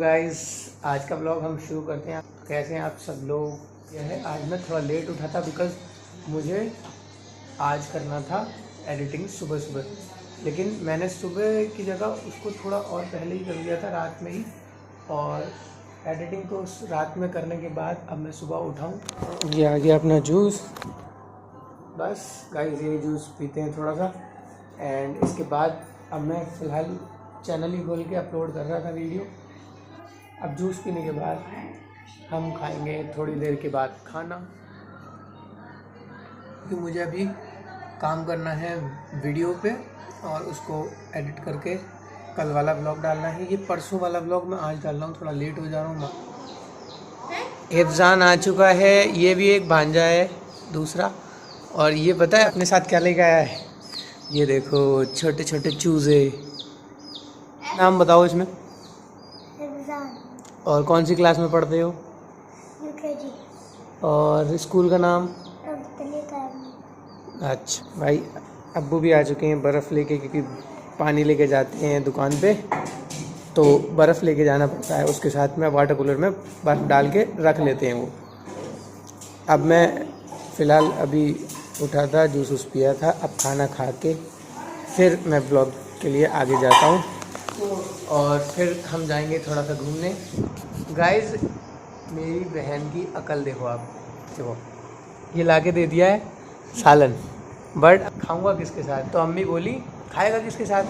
Guys, आज का blog हम शुरू करते हैं। कैसे हैं आप सब लोग। यह है, आज मैं थोड़ा लेट उठा था बिकॉज़ मुझे आज करना था एडिटिंग सुबह सुबह, लेकिन मैंने सुबह की जगह उसको थोड़ा और पहले ही कर लिया था, रात में ही। और एडिटिंग को उस रात में करने के बाद अब मैं सुबह उठाऊँ। ये आ गया अपना जूस। बस गाइस, ये जूस पीते हैं थोड़ा सा एंड इसके बाद अब मैं फ़िलहाल चैनल ही खोल के अपलोड कर रहा था वीडियो। अब जूस पीने के बाद हम खाएंगे थोड़ी देर के बाद खाना, क्योंकि मुझे अभी काम करना है वीडियो पे और उसको एडिट करके कल वाला ब्लॉग डालना है। ये परसों वाला ब्लॉग मैं आज डाल रहा हूँ, थोड़ा लेट हो जा रहा हूँ। हिफ्जान आ चुका है, ये भी एक भांजा है दूसरा। और ये पता है अपने साथ क्या लेके आया है? ये देखो, छोटे छोटे चूज़े। नाम बताओ इसमें। और कौन सी क्लास में पढ़ते हो? यूकेजी। और स्कूल का नाम? अच्छा भाई, अब्बू भी आ चुके हैं बर्फ़ लेके, क्योंकि पानी लेके जाते हैं दुकान पे तो बर्फ़ लेके जाना पड़ता है। उसके साथ में वाटर कूलर में बर्फ़ डाल के रख लेते हैं वो। अब मैं फ़िलहाल अभी उठा था, जूस वूस पिया था। अब खाना खा के फिर मैं ब्लॉग के लिए आगे जाता हूँ और फिर हम जाएंगे थोड़ा सा घूमने। गाइस, मेरी बहन की अकल देखो आप। देखो, ये लाके दे दिया है सालन, बट खाऊंगा किसके साथ? तो अम्मी बोली खाएगा किसके साथ?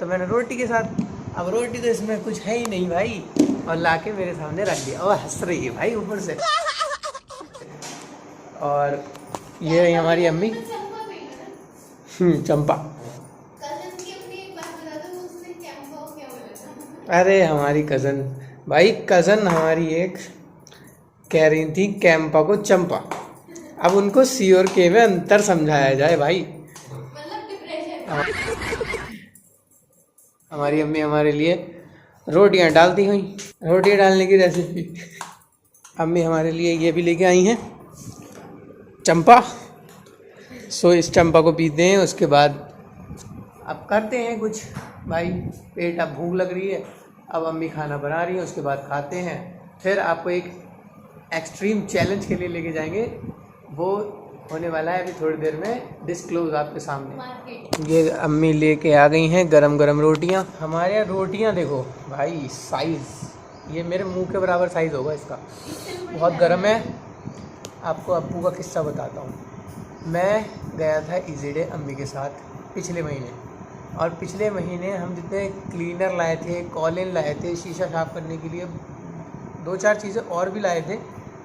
तो मैंने रोटी के साथ। अब रोटी तो इसमें कुछ है ही नहीं भाई, और लाके मेरे सामने रख दिया और हंस रही है भाई ऊपर से। और ये रही हमारी अम्मी चंपा। अरे हमारी कज़न, भाई कज़न हमारी एक कह रही थी कैंपा को चंपा। अब उनको सी और के में अंतर समझाया जाए भाई। हमारी अम्मी हमारे लिए रोटियां डालती हुई, रोटियां डालने की रेसिपी अम्मी हमारे लिए ये भी लेके आई हैं, चंपा। सो इस चंपा को पीते हैं, उसके बाद अब करते हैं कुछ भाई। पेट अब भूख लग रही है, अब अम्मी खाना बना रही है, उसके बाद खाते हैं। फिर आपको एक एक्सट्रीम चैलेंज के लिए लेके जाएंगे, वो होने वाला है अभी थोड़ी देर में डिस्क्लोज आपके सामने। ये अम्मी लेके आ गई हैं गरम गरम रोटियां। हमारे यहाँ रोटियां देखो भाई, साइज़ ये मेरे मुंह के बराबर साइज़ होगा इसका, बहुत गर्म है। आपको अब्बू का किस्सा बताता हूँ। मैं गया था इजी डे अम्मी के साथ पिछले महीने, और पिछले महीने हम जितने क्लीनर लाए थे, कॉलिन लाए थे शीशा साफ करने के लिए, 2-4 चीज़ें और भी लाए थे,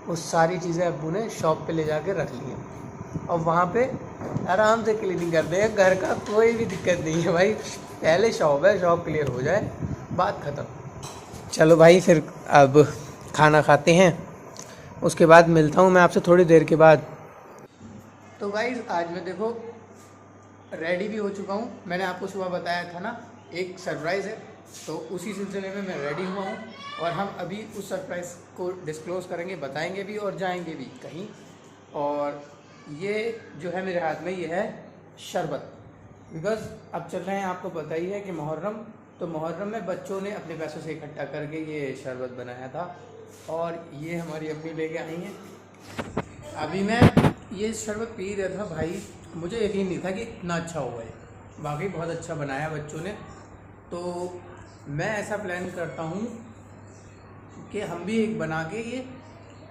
वो सारी चीज़ें अब्बू ने शॉप पे ले जाके रख ली हैं और वहाँ पे आराम से क्लीनिंग करते हैं। घर का कोई भी दिक्कत नहीं है भाई, पहले शॉप है, शॉप क्लियर हो जाए बात ख़त्म। चलो भाई, फिर अब खाना खाते हैं, उसके बाद मिलता हूँ मैं आपसे थोड़ी देर के बाद। तो गाइज़, आज मैं देखो रेडी भी हो चुका हूँ। मैंने आपको सुबह बताया था ना एक सरप्राइज़ है, तो उसी सिलसिले में मैं रेडी हुआ हूँ और हम अभी उस सरप्राइज़ को डिस्क्लोज़ करेंगे, बताएंगे भी और जाएंगे भी कहीं। और ये जो है मेरे हाथ में, ये है शरबत। बिकॉज़ अब चल रहे हैं, आपको पता ही है कि मुहर्रम, तो मुहर्रम में बच्चों ने अपने पैसों से इकट्ठा करके ये शरबत बनाया था और ये हमारी अम्मी लेके आई हैं। अभी मैं ये शरबत पी रहा था भाई, मुझे यकीन नहीं था कि इतना अच्छा होगा ये। वाकई बहुत अच्छा बनाया बच्चों ने। तो मैं ऐसा प्लान करता हूँ कि हम भी एक बना के ये,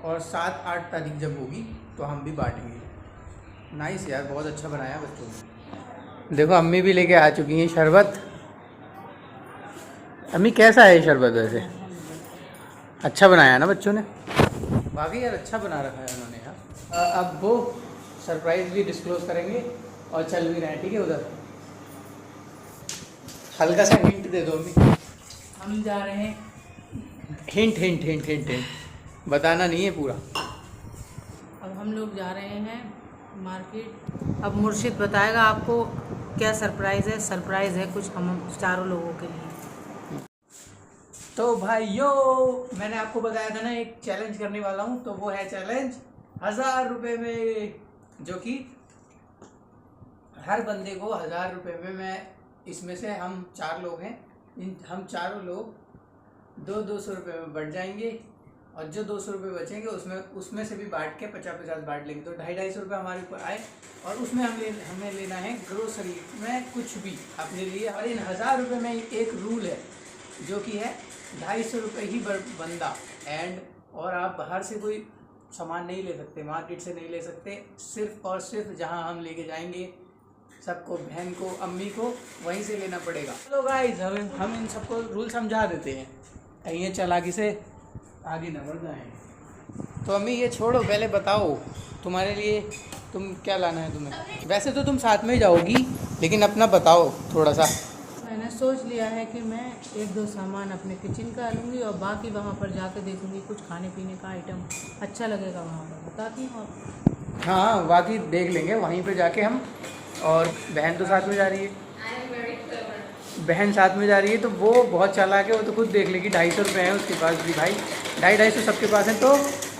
और 7-8 तारीख जब होगी तो हम भी बांटेंगे। नाइस यार, बहुत अच्छा बनाया बच्चों ने। देखो अम्मी भी लेके आ चुकी हैं शरबत। अम्मी कैसा है ये शरबत वैसे? अच्छा बनाया ना बच्चों ने, वाकई यार अच्छा बना रखा है उन्होंने यार। अब वो सरप्राइज़ भी डिस्क्लोज़ करेंगे और चल भी रहे हैं, ठीक है। उधर हल्का सा हिंट दे दो अम्मी। हम जा रहे हैं, hint hint hint hint hint, बताना नहीं है पूरा। अब हम लोग जा रहे हैं मार्केट। अब मुर्शिद बताएगा आपको क्या सरप्राइज़ है। सरप्राइज़ है कुछ हम चारों लोगों के लिए। तो भाइयों, मैंने आपको बताया था ना एक चैलेंज करने वाला हूँ, तो वो है चैलेंज 1000 रुपये में, जो कि हर बंदे को 1000 रुपये में, मैं इसमें से हम 4 लोग हैं, हम चारों लोग 200 रुपये में बढ़ जाएंगे और जो 200 रुपये बचेंगे उसमें से भी बांट के 50-50 बांट लेंगे, तो 250-250 रुपये हमारे ऊपर आए और उसमें हमें लेना है ग्रोसरी में कुछ भी अपने लिए। और इन 1000 रुपये में एक रूल है जो कि है 250 रुपये ही बंदा एंड, और आप बाहर से कोई सामान नहीं ले सकते, मार्केट से नहीं ले सकते, सिर्फ और सिर्फ जहाँ हम लेके जाएंगे सबको, बहन को, अम्मी को, वहीं से लेना पड़ेगा। चलो गाइस हम इन सबको रूल समझा देते हैं, कहीं ये चालाकी से आगे न बढ़ जाए। तो अम्मी ये छोड़ो, पहले बताओ तुम्हारे लिए तुम क्या लाना है तुम्हें? वैसे तो तुम साथ में ही जाओगी लेकिन अपना बताओ थोड़ा सा। मैंने सोच लिया है कि मैं 1-2 सामान अपने किचन का लूँगी और बाकी वहाँ पर जाकर देखूँगी कुछ खाने पीने का आइटम अच्छा लगेगा वहाँ पर, बताती हूँ आप। हाँ बाकी देख लेंगे वहीं पे जाके हम। और बहन तो साथ में जा रही है, बहन साथ में जा रही है तो वो बहुत चालाक है, वो तो खुद देख लेगी। 250 रुपये हैं उसके पास भी भाई, 250-250 सबके पास हैं। तो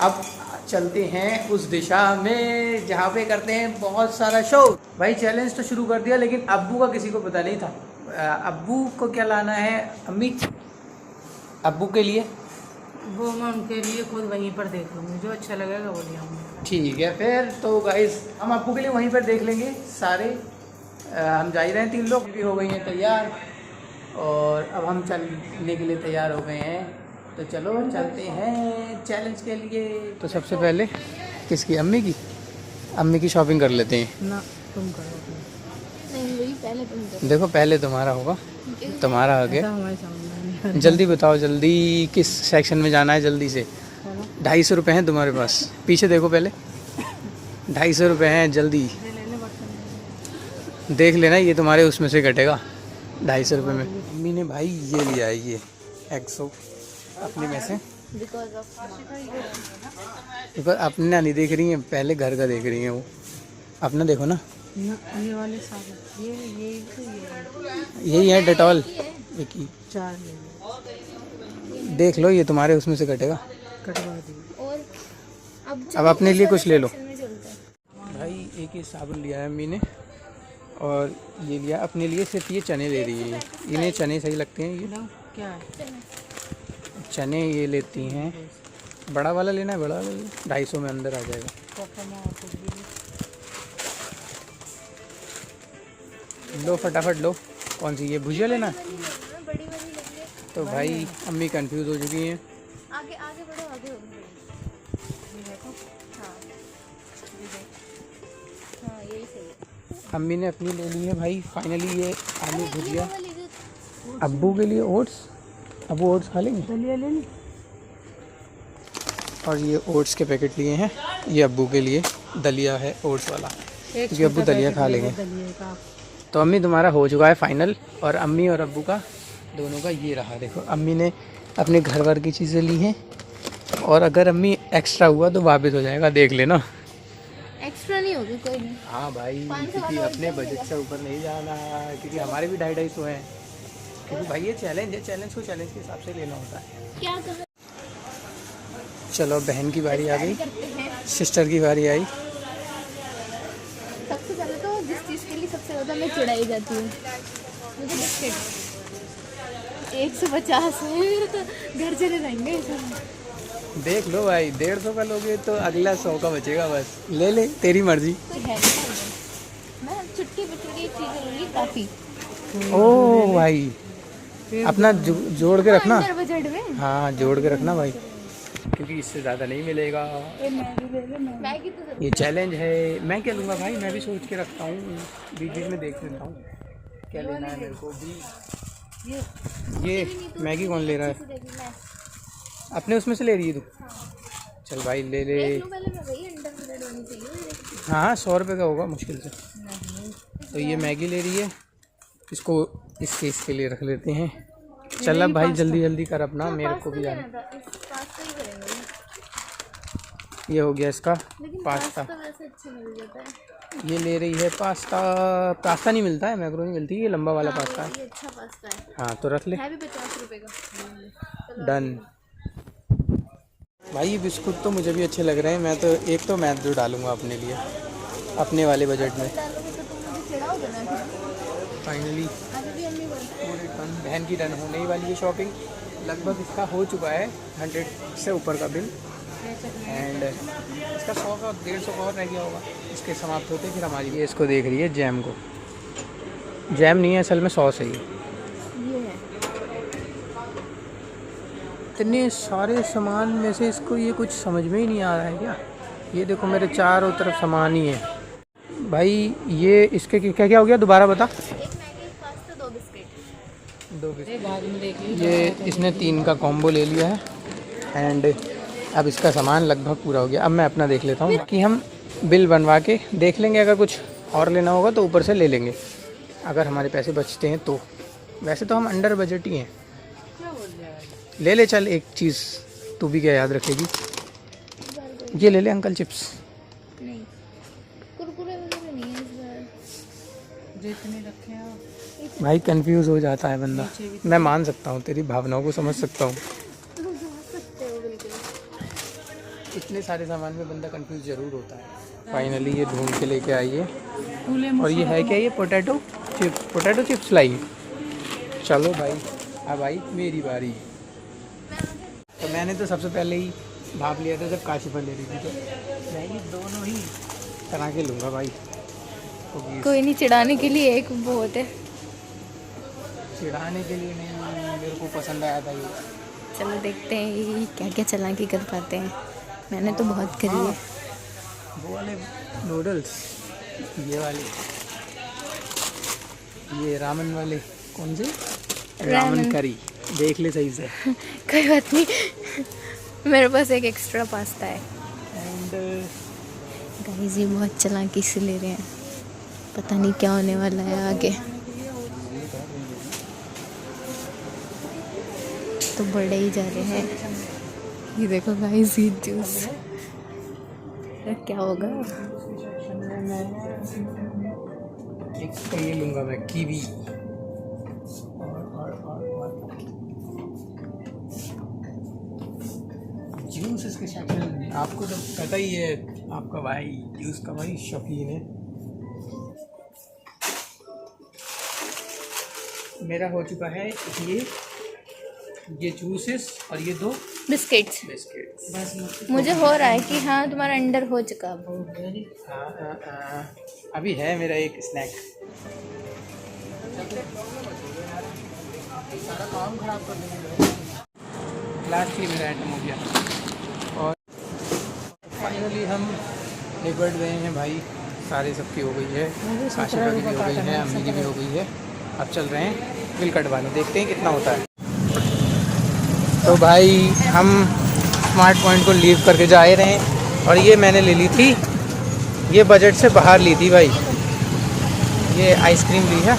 अब चलते हैं उस दिशा में जहाँ पे करते हैं बहुत सारा शो। भाई चैलेंज तो शुरू कर दिया लेकिन अब्बू का किसी को पता नहीं था। अब्बू को क्या लाना है अम्मी? अब्बू के लिए वो मैं उनके लिए खुद वहीं पर देख लूँगी, जो अच्छा लगेगा वो ले आऊँगी। ठीक है फिर तो गाइस हम अब्बू के लिए वहीं पर देख लेंगे सारे। हम जा ही रहे हैं, 3 लोग भी हो गई हैं तैयार और अब हम चलने के लिए तैयार हो गए हैं। तो चलो चलते हैं चैलेंज के लिए। तो सबसे पहले किसकी? अम्मी की। अम्मी की शॉपिंग कर लेते हैं ना, तुम करो। नहीं वही पहले तुम करो। देखो पहले तुम्हारा होगा, तुम्हारा आगे। ऐसा हमारे सामने जल्दी बताओ, जल्दी किस सेक्शन में जाना है जल्दी से। 250 रुपये हैं तुम्हारे पास, पीछे देखो पहले। 250 रुपये हैं, जल्दी देख लेना, ये तुम्हारे उसमें से कटेगा 250 रुपये में। मम्मी ने भाई ये लिया है, ये एक्सो अपने में से, बिकॉज ऑफ देखो अपना नहीं देख रही हैं, पहले घर का देख रही हैं वो। अपना देखो ना, ये वाले साबुन ये तो यही है डेटॉल, एक ही 4 ले लो। देख लो, ये तुम्हारे उसमें से कटेगा। कटवा दी। और अब अपने लिए कुछ ले लो में चलता है। भाई। एक ही साबुन लिया है अम्मी ने और ये लिया अपने लिए, सिर्फ ये चने ले रही है। इन्हें चने सही लगते हैं, ये लो, क्या है? चने ये लेती हैं। बड़ा वाला लेना है, बड़ा वाला 250 में अंदर आ जाएगा। लो फटाफट लो। कौन सी? ये भुजिया लेना है? बड़ी वाली लेंगे। तो भाई अम्मी कंफ्यूज हो चुकी हैं। आगे आगे बढ़ो, आगे हो गई। हाँ हाँ यही सही है। अम्मी ने अपनी ले ली है भाई फाइनली, ये आलू भुजिया। वाली जो अब्बू के लिए ओट्स, अब्बू ओट्स खा लेंगे। दलिया ले ली। और ये ओट्स के पैकेट लिए हैं, ये अब्बू के लिए दलिया है ओट्स वाला, क्योंकि अब्बू दलिया खा लेंगे। तो अम्मी तुम्हारा हो चुका है फाइनल, और अम्मी और अब्बू का दोनों का ये रहा। देखो अम्मी ने अपने घर भर की चीज़ें ली हैं, और अगर अम्मी एक्स्ट्रा हुआ तो वापस हो जाएगा, देख लेना। एक्स्ट्रा नहीं होगी कोई नहीं। हाँ भाई, 500 क्योंकि वाला अपने बजट से ऊपर नहीं जाना, क्योंकि हमारे भी 250-250 हैं। क्योंकि भाई ये चैलेंज है, चैलेंज को चैलेंज के हिसाब से लेना होता है। क्या कर चलो बहन की बारी आ गई, करते हैं? सिस्टर की बारी आई। सबसे पहले तो जिस चीज़ के लिए सबसे ज़्यादा मैं चिढ़ाई जाती हूँ, मुझे बिस्किट 150 है, मेरे तो घर चले जाएंगे सब। देख लो भाई, 150 का लोगे तो अगला 100 का बचेगा, बस ले ले, तेरी मर्जी। कोई है नहीं, मैं चुटकी बिटकी चीज़ें लूँगी काफ़ी। ओ भाई अपना जोड़ के रखना। अंदर बजट में। हाँ जोड़ के रखना भाई, क्योंकि इससे ज़्यादा नहीं मिलेगा। मैगी तो जरूर। ये चैलेंज है। मैं क्या लूँगा भाई, मैं भी सोच के रखता हूँ, बीच बीच में देख लेता हूँ क्या लेना है मेरे को भी। ये मैगी कौन ले रहा है? मैं अपने उसमें से ले रही है तू? चल भाई ले ले। देख लूँ पहले, मैं वही अंडर बजट होनी चाहिए। हाँ 100 रुपये का होगा मुश्किल से। तो ये मैगी ले रही है, इसको इस केस के लिए रख लेते हैं। चल अब भाई जल्दी जल्दी कर अपना, मेरे को भी जाना। पास्ता ही करेंगे, ये हो गया इसका लेकिन पास्ता। पास्ता वैसे अच्छा मिल जाता है। ये ले रही है पास्ता। पास्ता नहीं मिलता है, मैक्रोनी मिलती है, ये लंबा वाला पास्ता है। ये अच्छा पास्ता है, हाँ तो रख ले, है भी 50 रुपए का। डन। भाई ये बिस्कुट तो मुझे भी अच्छे लग रहे हैं। मैं तो एक तो मैं जो डालूंगा अपने लिए, अपने वाले बजट में। डालोगे तो तुम मुझे चिढ़ाओगे ना फिर। फाइनली अभी अम्मी बोलते पूरी बहन की डन होने ही वाली है शॉपिंग। लगभग इसका हो चुका है 100 से ऊपर का बिल, एंड इसका 100 का 150 का और रह गया होगा। इसके समाप्त होते फिर हमारी ये इसको देख रही है जैम को। जैम नहीं है असल में, सॉस है ये। ये है इतने सारे सामान में से इसको ये कुछ समझ में ही नहीं आ रहा है क्या। ये देखो मेरे चारों तरफ सामान ही है भाई। ये इसके क्या क्या हो गया दोबारा बता। एक मैगी, एक पास्ता, 2 बिस्किट। 2 बिस्किट। बाद में देख लीजिए। ये इसने 3 का कॉम्बो ले लिया है, एंड अब इसका सामान लगभग पूरा हो गया। अब मैं अपना देख लेता हूँ कि हम बिल बनवा के देख लेंगे, अगर कुछ और लेना होगा तो ऊपर से ले लेंगे, अगर हमारे पैसे बचते हैं तो। वैसे तो हम अंडर बजट ही हैं। क्या बोल रहा है? ले ले चल एक चीज़, तू भी क्या याद रखेगी। ये ले ले अंकल चिप्स। नहीं, कुरकुरे वगैरह नहीं है इस बार। जितने रखे हैं आप। भाई कंफ्यूज हो जाता है बंदा। मैं मान सकता हूँ, तेरी भावनाओं को समझ सकता हूँ। तुम जा सकते हो बिल्कुल। इतने सारे सामान में बंदा कंफ्यूज ज़रूर होता है। फाइनली ये ढूंढ के लेके आई है। फूले और ये है क्या, ये पोटैटो चिप्स लाई। चलो भाई अब आई मेरी बारी। तो मैंने तो सबसे पहले ही भाप लिया था जब काशिफा ले रही थी, तो मैं ये दोनों ही तरह के लूँगा भाई। क्योंकि कोई नहीं, चिढ़ाने के लिए एक बहुत है। चिढ़ाने के लिए नहीं, मेरे को पसंद आया था ये। चलो देखते हैं ये क्या क्या चालाकी कर पाते हैं। मैंने तो बहुत करी है। वो वाले नूडल्स, ये वाले, ये रामन वाले, कौन से रामन करी, देख ले सही से। कोई बात नहीं, मेरे पास एक एक्स्ट्रा पास्ता है। एंड गाइस ये बहुत चालाकी से ले रहे हैं, पता नहीं क्या होने वाला है आगे। तो बड़े ही जा रहे हैं। ये देखो गाइस ये जूस, क्या होगा। एक तो ये लूँगा मैं कीवी। जूस इसके सेक्शन में आपको तो पता ही है, आपका भाई जूस का भाई शौकीन है। मेरा हो चुका है ये जूसेस और ये 2 बिस्किट्स। बिस्किट। मुझे हो रहा है कि हाँ तुम्हारा अंडर हो चुका अब। अभी है मेरा एक स्नैक। सारा काम खराब कर देंगे। लास्टली मेरा आइटम हो गया और फाइनली हम निपट गए हैं भाई। सारे सबकी हो गई है, काशिफा की भी हो गई है, अम्मी की भी हो गई है। अब चल रहे हैं बिल कटवाने, देखते हैं कितना होता है। तो भाई हम स्मार्ट पॉइंट को लीव करके जा रहे हैं, और ये मैंने ले ली थी, ये बजट से बाहर ली थी भाई। ये आइसक्रीम ली है,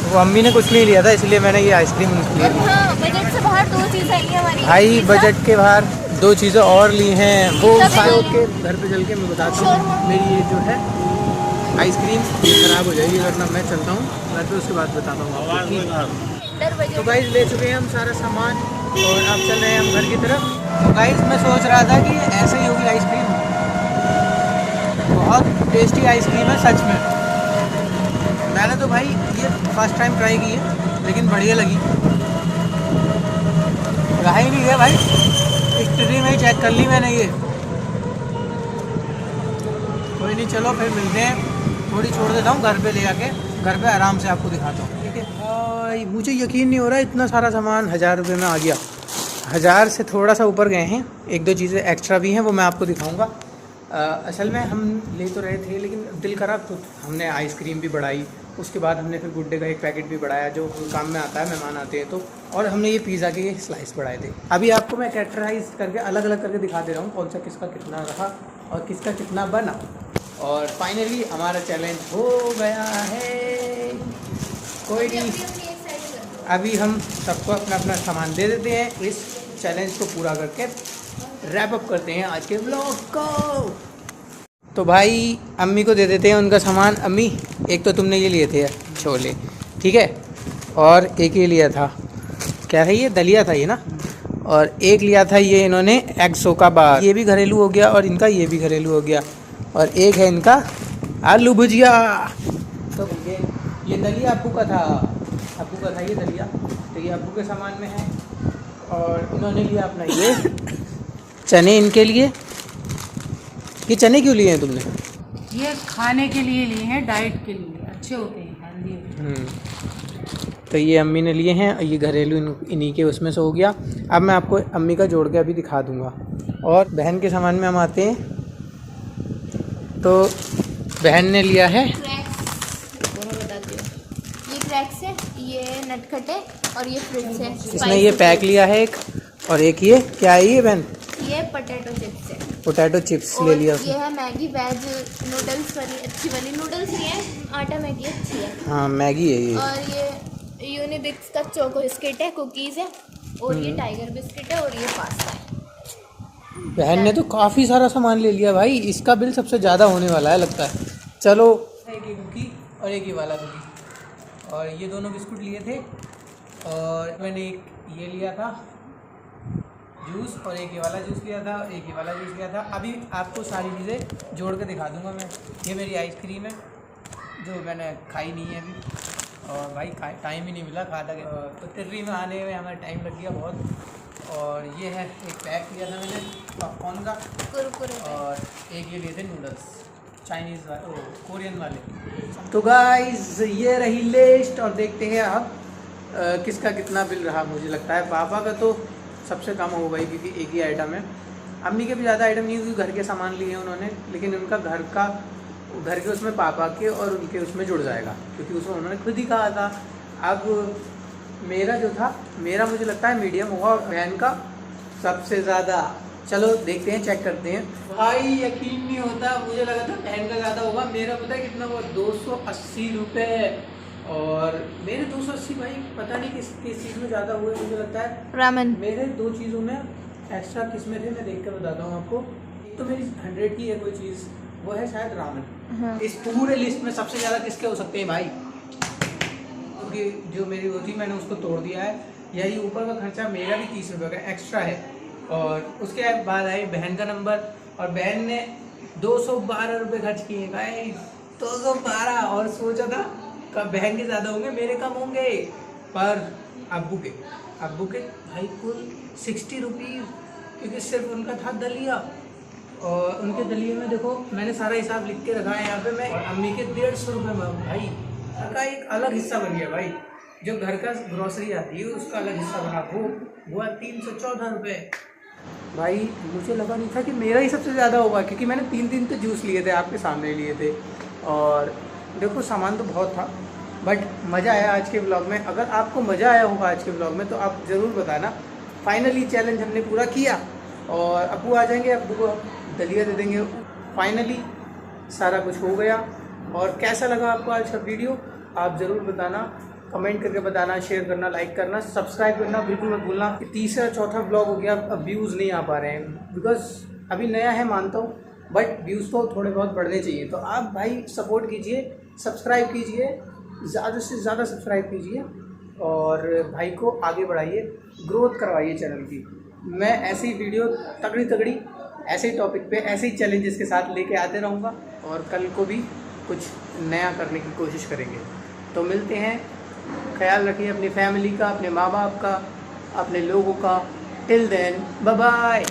वो अम्मी ने कुछ नहीं लिया था इसलिए मैंने ये आइसक्रीम ले ली। हाँ, बजट से बाहर 2 चीज़ आई है हमारी। भाई बजट के बाहर 2 चीज़ें और ली हैं, वो शायद के घर पे चल के मैं बताता हूँ। मेरी ये जो है आइसक्रीम ये ख़राब हो जाएगी वरना मैं चलता हूँ घर पे, उसके बाद बताता हूँ। तो गाइस ले चुके हैं हम सारा सामान और अब चल रहे हैं हम घर की तरफ। तो गाइस मैं सोच रहा था कि ऐसे ही होगी आइसक्रीम, बहुत टेस्टी आइसक्रीम है सच में। मैंने तो भाई ये फर्स्ट टाइम ट्राई की है लेकिन बढ़िया लगी। रहा ही नहीं है भाई, हिस्ट्री में ही चेक कर ली मैंने ये। कोई नहीं, चलो फिर मिलते हैं। थोड़ी छोड़ देता हूँ घर पे ले आके, घर पे आराम से आपको दिखाता हूँ, ठीक है भाई। मुझे यकीन नहीं हो रहा इतना सारा सामान 1000 रुपये में आ गया। 1000 से थोड़ा सा ऊपर गए हैं, 1-2 चीज़ें एक्स्ट्रा भी हैं, वो मैं आपको दिखाऊंगा। असल में हम ले तो रहे थे लेकिन दिल करा तो हमने आइसक्रीम भी बढ़ाई, उसके बाद हमने फिर गुड्डे का एक पैकेट भी बढ़ाया जो काम में आता है, मेहमान आते हैं तो, और हमने ये पिज़्ज़ा के स्लाइस बढ़ाए थे। अभी आपको मैं कैरेक्टराइज करके अलग अलग करके दिखा दे रहा हूँ कौन सा किसका कितना रहा और किसका कितना बना। और फाइनली हमारा चैलेंज हो गया है। कोई नहीं, अभी हम सबको अपना अपना सामान दे देते हैं, इस चैलेंज को पूरा करके रैप अप करते हैं आज के ब्लॉग को। तो भाई अम्मी को दे देते हैं उनका सामान। अम्मी, एक तो तुमने ये लिए थे छोले, ठीक है, और एक ये लिया था, क्या है ये, दलिया था ये ना, और एक लिया था ये इन्होंने एग सोका बार, ये भी घरेलू हो गया और इनका ये भी घरेलू हो गया, और एक है इनका आलू भुजिया। तो ये ये दलिया अब्बू का था, ये दलिया, तो ये अब्बू के सामान में है। और इन्होंने लिया अपना ये चने इनके लिए। ये चने क्यों लिए हैं तुमने? ये खाने के लिए लिए हैं, डाइट के लिए अच्छे होते हैं, हेल्दी होते हैं। तो ये अम्मी ने लिए हैं, ये घरेलू इन्हीं के उसमें से हो गया। अब मैं आपको अम्मी का जोड़ के अभी दिखा दूंगा। और बहन के सामान में हम आते हैं, तो बहन ने लिया है ये क्रैक्स है, ये नटखटे और ये फ्रूट्स है। इसने ये पैक लिया है एक, और एक ये क्या है ये बहन? ये पोटैटो चिप्स है। पोटैटो चिप्स ले लिया उसने। ये है मैगी वेज नूडल्स वाली, अच्छी वाली नूडल्स नहीं है, आटा मैगी अच्छी है। हाँ मैगी है ये। और ये यूनिबिक्स का चोको बिस्किट है, कुकीज़ है, और ये टाइगर बिस्किट है, और ये पास्ता है। बहन ने तो काफ़ी सारा सामान ले लिया भाई, इसका बिल सबसे ज़्यादा होने वाला है लगता है। चलो एक ये कुकी और एक ये वाला कुकी, और ये दोनों बिस्कुट लिए थे, और मैंने एक ये लिया था जूस, और एक ये वाला जूस लिया था, और एक ये वाला जूस लिया था। अभी आपको सारी चीज़ें जोड़ के दिखा दूंगा मैं। ये मेरी आइसक्रीम है जो मैंने खाई नहीं है अभी, और भाई टाइम ही नहीं मिला खा था। तो तिर्री में आने में हमें टाइम लग गया बहुत। और ये है एक पैक लिया था मैंने पॉपकॉर्न का, कुरकुरे और एक ये लिए थे नूडल्स चाइनीज़ वाले, कोरियन वाले। तो गाइस ये रही लिस्ट, और देखते हैं अब किसका कितना बिल रहा। मुझे लगता है पापा का तो सबसे कम हो भाई, क्योंकि एक ही आइटम है। अम्मी के भी ज़्यादा आइटम नहीं, क्योंकि घर के सामान लिए हैं उन्होंने, लेकिन उनका घर के उसमें पापा के और उनके उसमें जुड़ जाएगा, क्योंकि उसमें उन्होंने खुद ही कहा था। अब मेरा जो था, मेरा मुझे लगता है मीडियम होगा, और बहन का सबसे ज़्यादा। चलो देखते हैं, चेक करते हैं। भाई यकीन नहीं होता, मुझे लगा था बहन का ज़्यादा होगा। मेरा पता है कितना हुआ, 280 रुपये। और मेरे 280 भाई पता नहीं किस चीज़ में ज़्यादा हुए। मुझे लगता है रामेन। मेरे 2 चीज़ों में एक्स्ट्रा किस में थे, मैं देख कर बताता हूँ आपको। एक तो मेरी 100 की है कोई चीज़, वो है शायद रामेन। हाँ। इस पूरे लिस्ट में सबसे ज़्यादा किसके हो सकते हैं भाई? क्योंकि जो मेरी वो थी मैंने उसको तोड़ दिया है। यही ऊपर का खर्चा मेरा भी 30 रुपये का एक्स्ट्रा है। और उसके बाद आई बहन का नंबर, और बहन ने 212 रुपये खर्च किए भाई, 212। और सोचा था कब बहन के ज़्यादा होंगे, मेरे कम होंगे, पर अब्बू के भाई कुल 60 रुपीज़, क्योंकि सिर्फ उनका था दलिया। और उनके दलिए में देखो मैंने सारा हिसाब लिख के रखा है यहाँ पे। मैं अम्मी के 150 रुपये में भाई का एक अलग हिस्सा बन गया भाई। जो घर का ग्रोसरी आती है उसका अलग हिस्सा बना, वो 314 रुपये। भाई मुझे लगा नहीं था कि मेरा ही सबसे ज़्यादा होगा, क्योंकि मैंने 3 तो जूस लिए थे, आपके सामने लिए थे। और देखो सामान तो बहुत था, बट मज़ा आया आज के ब्लॉग में। अगर आपको मज़ा आया होगा आज के ब्लॉग में तो आप ज़रूर बताना। फाइनली चैलेंज हमने पूरा किया, और अब्बू आ जाएंगे, अब्बू को दलिया दे देंगे। फाइनली सारा कुछ हो गया। और कैसा लगा आपको आज का वीडियो आप ज़रूर बताना, कमेंट करके बताना, शेयर करना, लाइक करना, सब्सक्राइब करना बिल्कुल मत भूलना। कि तीसरा चौथा ब्लॉग हो गया, अब व्यूज़ नहीं आ पा रहे हैं, बिकॉज अभी नया है मानता हूँ, बट व्यूज़ तो थोड़े बहुत बढ़ने चाहिए। तो आप भाई सपोर्ट कीजिए, सब्सक्राइब कीजिए, ज़्यादा से ज़्यादा सब्सक्राइब कीजिए, और भाई को आगे बढ़ाइए, ग्रोथ करवाइए चैनल की। मैं ऐसी वीडियो तगड़ी ऐसे टॉपिक पे, ऐसे ही चैलेंजेस के साथ लेके आते रहूँगा, और कल को भी कुछ नया करने की कोशिश करेंगे। तो मिलते हैं, ख्याल रखिए अपनी फैमिली का, अपने माँ बाप का, अपने लोगों का। Till then bye bye.